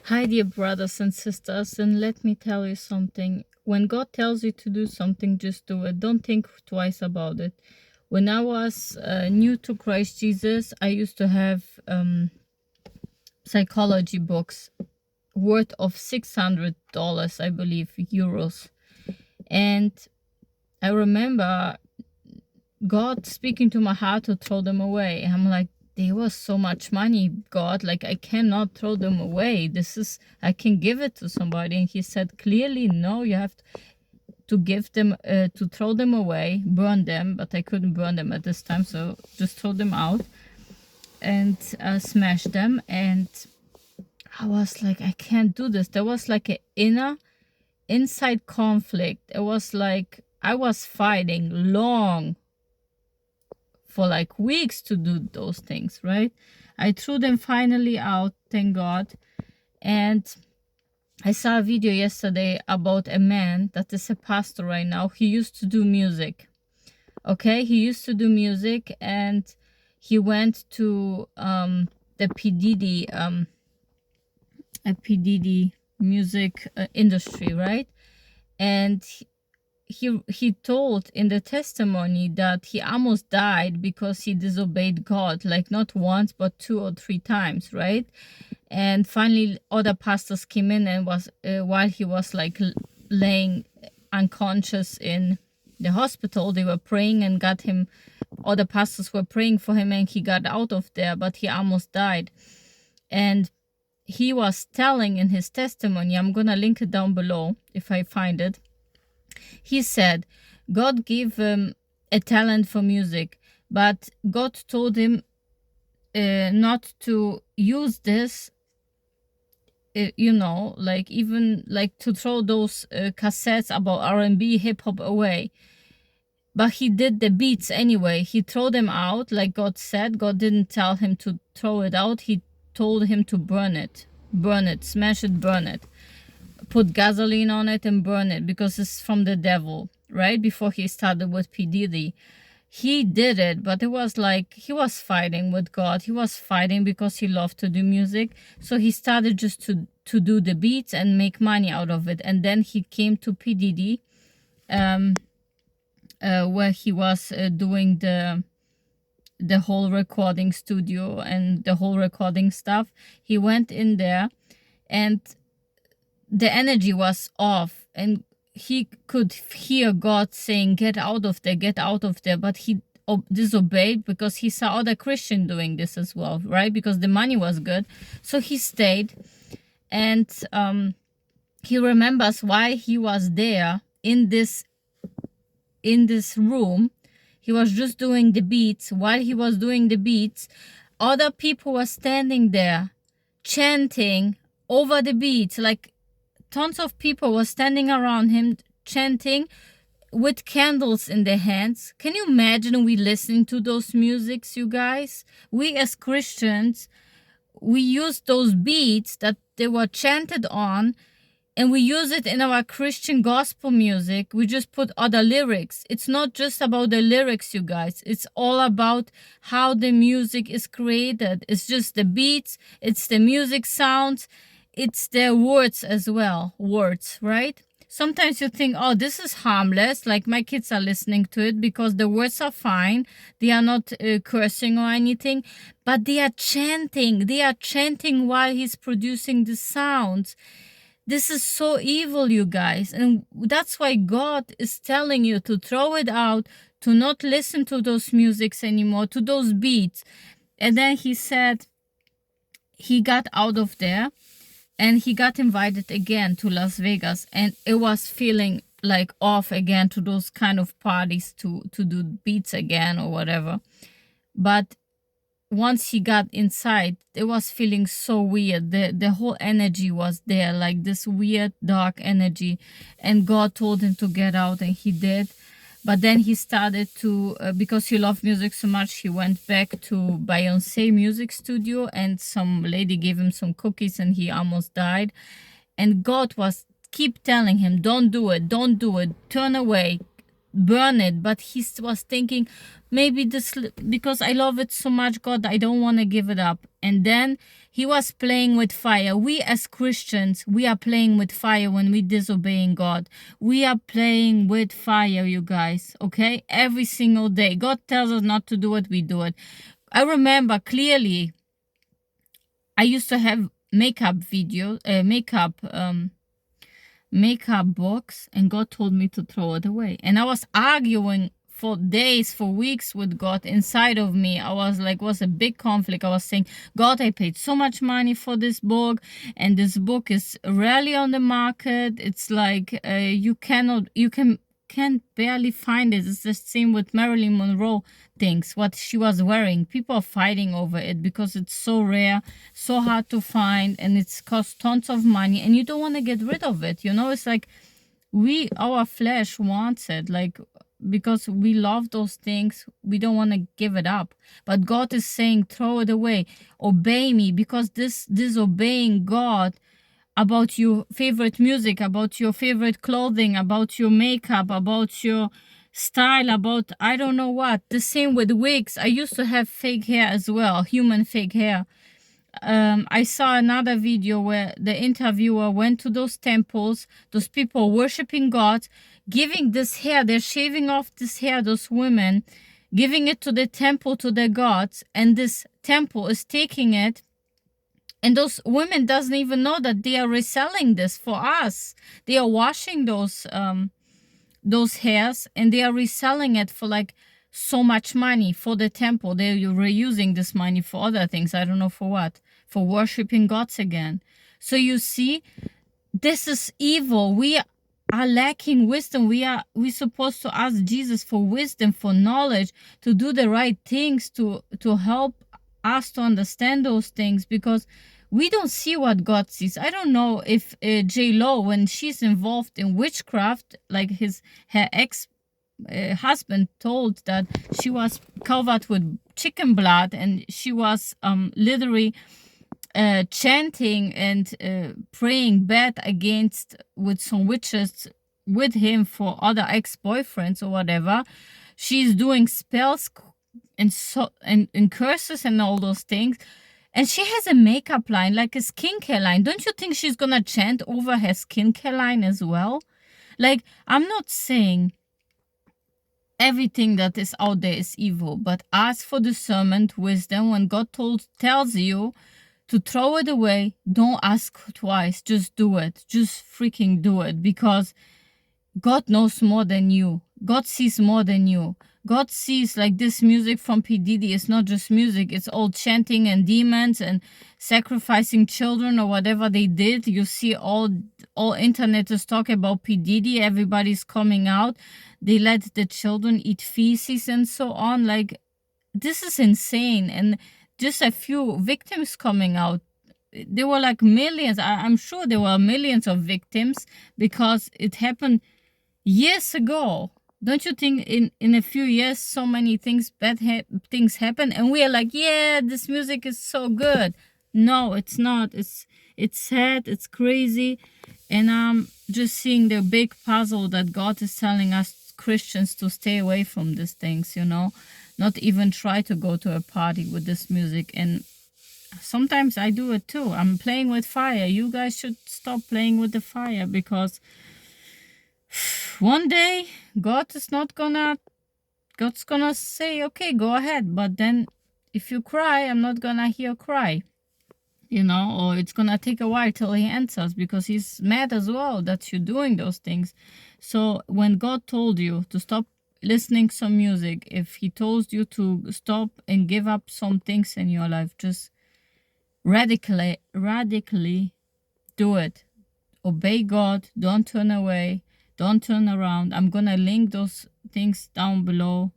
Hi, dear brothers and sisters, and let me tell you something. When God tells you to do something, just do it. Don't think twice about it. When I was new to Christ Jesus, I used to have psychology books worth of $600, I believe, euros. And I remember God speaking to my heart to throw them away. I'm like, there was so much money, God, like I cannot throw them away. I can give it to somebody. And he said clearly, no, you have to give them, to throw them away, burn them. But I couldn't burn them at this time, so just throw them out and smash them. And I was like, I can't do this. There was like an inside conflict. It was like I was fighting long for like weeks to do those things, right? I threw them finally out, thank God. And I saw a video yesterday about a man that is a pastor right now. He used to do music. Okay, he used to do music, and he went to the PDD music industry, right? And he told in the testimony that he almost died because he disobeyed God, like not once but 2 or 3 times, right? And finally other pastors came in and was while he was like laying unconscious in the hospital, they were praying and got him, other pastors were praying for him, and he got out of there, but he almost died. And he was telling in his testimony, I'm gonna link it down below if I find it. He said God gave him a talent for music, but God told him not to use this, like even like to throw those cassettes about R&B, hip hop away. But he did the beats anyway. He threw them out like God said. God didn't tell him to throw it out. He told him to burn it, smash it, burn it. Put gasoline on it and burn it because it's from the devil, right? Before he started with P. Diddy. He did it, but it was like he was fighting with God. He was fighting because he loved to do music. So he started just to do the beats and make money out of it. And then he came to P. Diddy, where he was doing the whole recording studio and the whole recording stuff. He went in there and the energy was off, and he could hear God saying, get out of there. But he disobeyed because he saw other Christians doing this as well, right? Because the money was good. So he stayed, and he remembers why he was there in this room. He was just doing the beats. While he was doing the beats, other people were standing there chanting over the beats, like tons of people were standing around him chanting with candles in their hands. Can you imagine we listening to those musics, you guys? We as Christians, we use those beats that they were chanted on, and we use it in our Christian gospel music. We just put other lyrics. It's not just about the lyrics, you guys. It's all about how the music is created. It's just the beats, it's the music sounds, it's the words as well. Words, right? Sometimes you think, oh, this is harmless. Like my kids are listening to it because the words are fine. They are not cursing or anything. But they are chanting. They are chanting while he's producing the sounds. This is so evil, you guys. And that's why God is telling you to throw it out, to not listen to those musics anymore, to those beats. And then he said he got out of there. And he got invited again to Las Vegas, and it was feeling like off again to those kind of parties to do beats again or whatever. But once he got inside, it was feeling so weird. The whole energy was there, like this weird dark energy. And God told him to get out, and he did. But then he started to, because he loved music so much, he went back to Beyonce music studio, and some lady gave him some cookies and he almost died. And God was keep telling him, don't do it, turn away, burn it, but he was thinking, maybe this, because I love it so much, God, I don't want to give it up. And then he was playing with fire. We as Christians, we are playing with fire when we disobeying God. We are playing with fire, you guys, okay? Every single day. God tells us not to do it, we do it. I remember clearly, I used to have makeup videos, makeup box, and God told me to throw it away. And I was arguing for days, for weeks with God inside of me. I was like, was a big conflict. I was saying, God, I paid so much money for this book, and this book is rarely on the market. It's like you can't barely find it. It's the same with Marilyn Monroe things, what she was wearing. People are fighting over it because it's so rare, so hard to find, and it's cost tons of money, and you don't want to get rid of it. You know, it's like our flesh wants it, like, because we love those things, we don't want to give it up. But God is saying, throw it away, obey me, because this disobeying God about your favorite music, about your favorite clothing, about your makeup, about your style, about I don't know what. The same with wigs. I used to have fake hair as well, human fake hair. I saw another video where the interviewer went to those temples, those people worshiping God, giving this hair, they're shaving off this hair, those women, giving it to the temple, to their gods, and this temple is taking it, and those women doesn't even know that they are reselling this for us. They are washing those hairs, and they are reselling it for like so much money for the temple. They're reusing this money for other things. I don't know for what. For worshiping gods again. So you see, this is evil. We are lacking wisdom. We're supposed to ask Jesus for wisdom, for knowledge, to do the right things, to help us to understand those things, because we don't see what God sees. I don't know if J-Lo, when she's involved in witchcraft, like her ex husband told that she was covered with chicken blood, and she was literally chanting and praying bad against with some witches with him for other ex-boyfriends or whatever. She's doing spells and curses and all those things. And she has a makeup line, like a skincare line. Don't you think she's gonna chant over her skincare line as well? Like, I'm not saying everything that is out there is evil, but ask for discernment, wisdom. When God tells you to throw it away, don't ask twice. Just do it. Just freaking do it, because God knows more than you. God sees more than you. God sees, like, this music from P. Diddy is not just music. It's all chanting and demons and sacrificing children or whatever they did. You see all internet is talking about P. Diddy. Everybody's coming out. They let the children eat feces and so on. Like, this is insane. And just a few victims coming out. There were like millions. I'm sure there were millions of victims, because it happened years ago. Don't you think in a few years so many things, things happen, and we are like, yeah, this music is so good? No, it's not. It's sad, it's crazy, and I'm just seeing the big puzzle that God is telling us Christians to stay away from these things, you know, not even try to go to a party with this music. And sometimes I do it too. I'm playing with fire. You guys should stop playing with the fire, because one day God's gonna say, okay, go ahead, but then if you cry, I'm not gonna hear cry, you know, or it's gonna take a while till he answers, because he's mad as well that you're doing those things. So when God told you to stop listening some music, if he told you to stop and give up some things in your life, just radically do it. Obey God. Don't turn away. Don't turn around. I'm gonna link those things down below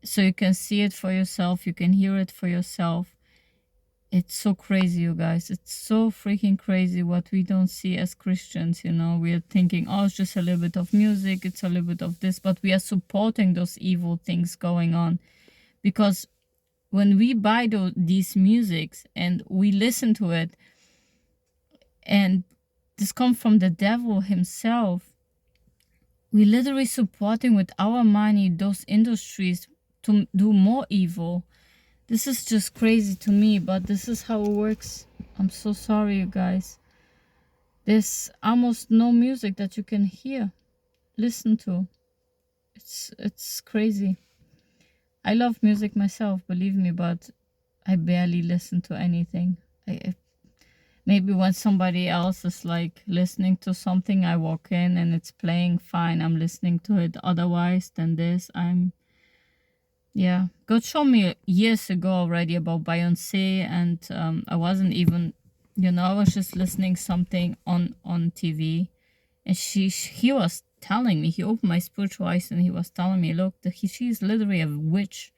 so you can see it for yourself. You can hear it for yourself. It's so crazy, you guys. It's so freaking crazy what we don't see as Christians, you know. We are thinking, oh, it's just a little bit of music, it's a little bit of this, but we are supporting those evil things going on. Because when we buy these musics and we listen to it, and this comes from the devil himself, We literally supporting with our money those industries to do more evil. This is just crazy to me, but this is how it works. I'm so sorry, you guys. There's almost no music that you can hear, listen to. It's crazy. I love music myself, believe me, but I barely listen to anything. Maybe when somebody else is like listening to something, I walk in and it's playing, fine, I'm listening to it. Otherwise than this, yeah. God showed me years ago already about Beyonce, and I wasn't even, I was just listening something on TV, and he was telling me, he opened my spiritual eyes and he was telling me, look, she's literally a witch.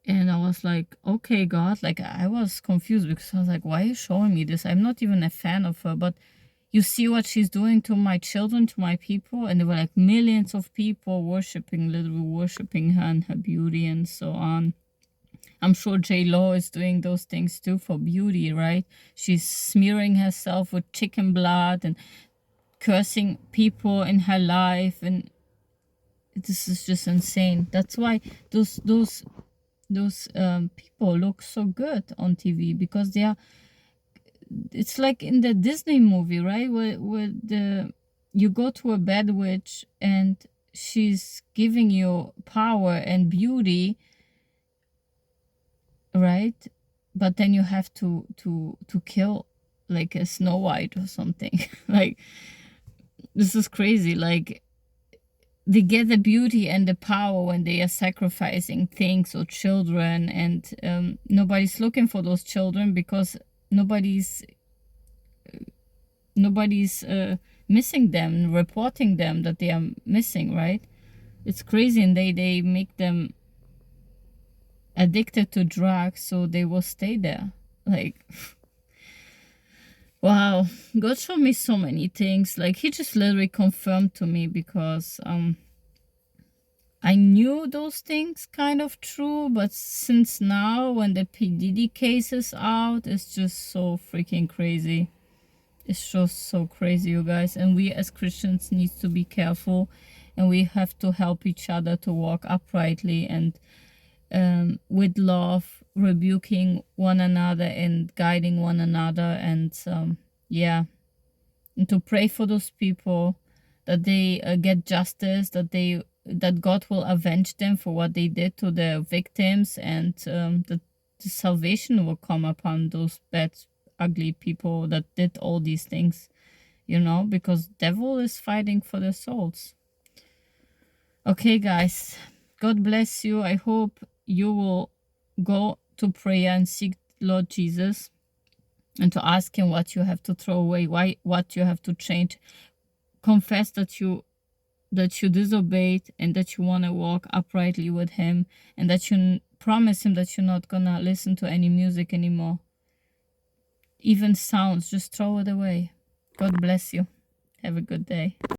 And I was like, okay, God, like I was confused because I was like, why are you showing me this? I'm not even a fan of her, but you see what she's doing to my children, to my people. And there were like millions of people literally worshiping her and her beauty and so on. I'm sure J-Lo is doing those things too for beauty, right? She's smearing herself with chicken blood and cursing people in her life, and this is just insane. That's why those people look so good on TV, because they are, it's like in the Disney movie, right, where you go to a bad witch and she's giving you power and beauty, right, but then you have to kill like a Snow White or something. Like, this is crazy. Like, they get the beauty and the power when they are sacrificing things or children, and nobody's looking for those children because nobody's missing them, reporting them that they are missing, right? It's crazy, and they make them addicted to drugs so they will stay there. Like, wow, God showed me so many things. Like, he just literally confirmed to me, because I knew those things kind of true, but since now when the P. Diddy case is out, it's just so freaking crazy. It's just so crazy, you guys. And we as Christians need to be careful, and we have to help each other to walk uprightly and with love, rebuking one another and guiding one another, and yeah, and to pray for those people that they get justice, that God will avenge them for what they did to their victims, and that the salvation will come upon those bad, ugly people that did all these things, because devil is fighting for their souls. Okay, guys, God bless you. I hope you will go to prayer and seek Lord Jesus, and to ask him what you have to throw away, what you have to change. Confess that you disobeyed, and that you want to walk uprightly with him, and that you promise him that you're not gonna listen to any music anymore. Even sounds, just throw it away. God bless you. Have a good day.